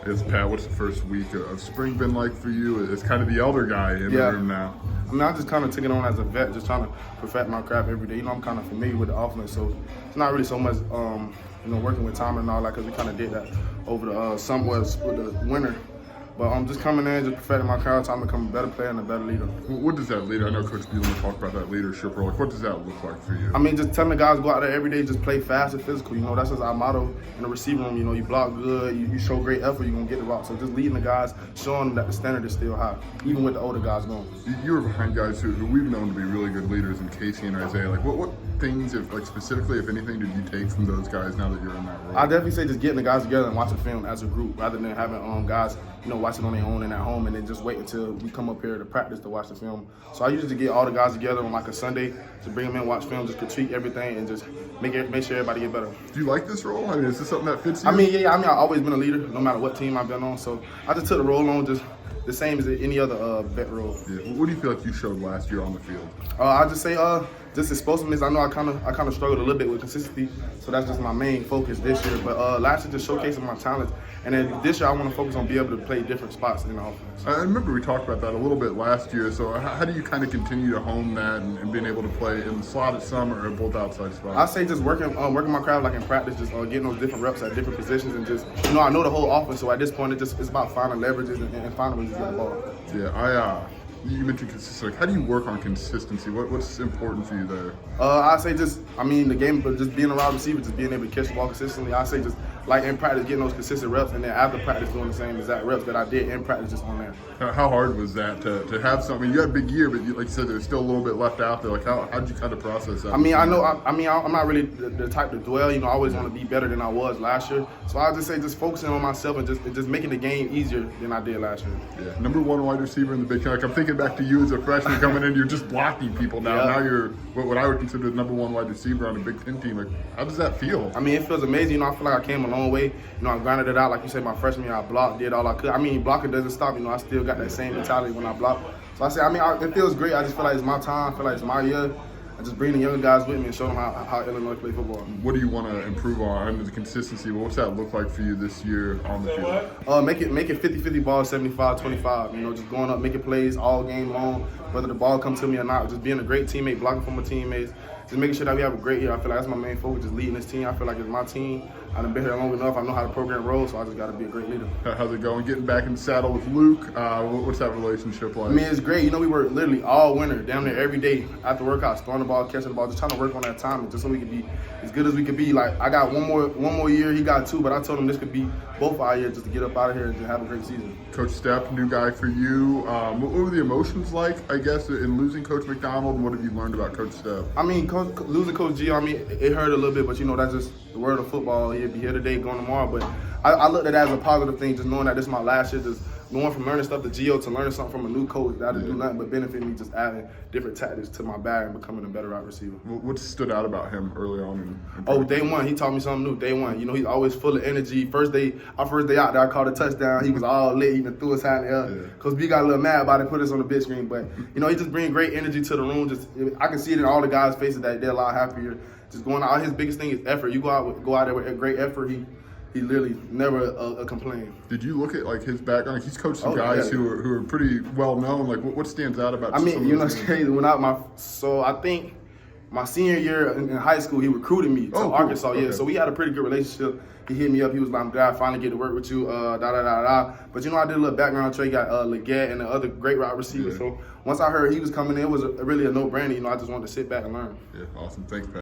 It's Pat. What's the first week of spring been like for you? It's kind of the elder guy in the room now. I mean, I just kind of took it on as a vet, just trying to perfect my craft every day. You know, I'm kind of familiar with the offense, so it's not really so much, working with time and all that, because we kind of did that over the somewhat with the winter. But just coming in, just perfecting my craft, trying to become a better player and a better leader. What does that leader? I know Coach Beelan talked about that leadership role. Like, what does that look like for you? I mean, just telling the guys go out there every day, just play fast and physical. You know, that's just our motto in the receiving room. You know, you block good, you show great effort, you're gonna get the rock. So just leading the guys, showing them that the standard is still high, even with the older guys going. You were behind guys who we've known to be really good leaders in Casey and Isaiah. Like, what things, specifically, if anything, did you take from those guys now that you're in that role? I definitely say just getting the guys together and watching film as a group, rather than having guys, watching on their own and at home, and then just wait until we come up here to practice to watch the film. So I usually get all the guys together on like a Sunday to bring them in, watch film, just critique everything, and just make sure everybody get better. Do you like this role? I mean, is this something that fits you? I mean, I've always been a leader, no matter what team I've been on. So I just took the role on just the same as any other vet role. Yeah. What do you feel like you showed last year on the field? I just say just explosiveness. I know I kind of struggled a little bit with consistency, so that's just my main focus this year. But last year just showcasing my talents, and then this year I want to focus on being able to play different spots in the offense. I remember we talked about that a little bit last year. So how do you kind of continue to hone that and being able to play in the slot at some or both outside spots? I say just working my craft like in practice, just getting those different reps at different positions, and just I know the whole offense. So at this point, it's about finding leverages and finding ways to get the ball. Yeah, you mentioned consistency. Like, how do you work on consistency? What's important for you there? I say the game, but just being around receivers, just being able to catch the ball consistently. I say just like in practice, getting those consistent reps, and then after practice, doing the same exact reps that I did in practice, just on there. How hard was that to have something? You had a big year, but like you said, there's still a little bit left out there. Like, how did you kind of process that? I mean, I'm not really the type to dwell. I always want to be better than I was last year. So I just say just focusing on myself and just making the game easier than I did last year. Yeah, number one wide receiver in the Big Ten. Like, I'm thinking back to you as a freshman coming in. You're just blocking people now. Yeah. Now you're what I would consider the number one wide receiver on a Big Ten team. Like, how does that feel? I mean, it feels amazing. I feel like I came a long way. I grinded it out. Like you said, my freshman year, I blocked, did all I could. I mean, blocking doesn't stop. I still got that same mentality when I block. So I say, it feels great. I just feel like it's my time. I feel like it's my year. I just bring the younger guys with me and show them how Illinois play football. What do you want to improve on under the consistency? What's that look like for you this year on the field? Make it 50-50 ball, 75-25. Just going up, making plays all game long, whether the ball comes to me or not. Just being a great teammate, blocking for my teammates, just making sure that we have a great year. I feel like that's my main focus, just leading this team. I feel like it's my team. I've been here long enough. I know how the program rolls, so I just got to be a great leader. How's it going? Getting back in the saddle with Luke. What's that relationship like? I mean, it's great. We work literally all winter, down there every day after workouts, throwing the ball, catching the ball, just trying to work on that timing, just so we could be as good as we could be. Like, I got one more year. He got 2, but I told him this could be both our years just to get up out of here and just have a great season. Coach Stepp, new guy for you. What were the emotions like, I guess, in losing Coach McDonald? And what have you learned about Coach Stepp? I mean, losing Coach G, it hurt a little bit, but that's just the word of football. He'll be here today, going tomorrow. But I looked at that as a positive thing, just knowing that this is my last year, just going from learning stuff to Gio to learning something from a new coach. That'll do nothing but benefit me, just adding different tactics to my bag and becoming a better wide receiver. What stood out about him early on? Day one, he taught me something new. Day one, he's always full of energy. Our first day out there, I called a touchdown. He was all lit. He even threw his hat in the air. Coach B got a little mad about it, put us on the big screen. But he just brings great energy to the room. I can see it in all the guys' faces that they're a lot happier. Just going out. His biggest thing is effort. You go out there with a great effort. He literally never complained. Did you look at his background? He's coached some guys who are pretty well known. Like, what stands out about? It's crazy. I think my senior year in high school, he recruited me to Arkansas. Cool. Yeah, so we had a pretty good relationship. He hit me up. He was like, "I'm glad I finally get to work with you." But I did a little background check. Got Leggett and the other great wide receivers. Yeah. So once I heard he was coming in, it was really a no-brainer. I just wanted to sit back and learn. Yeah, awesome. Thanks, Pat.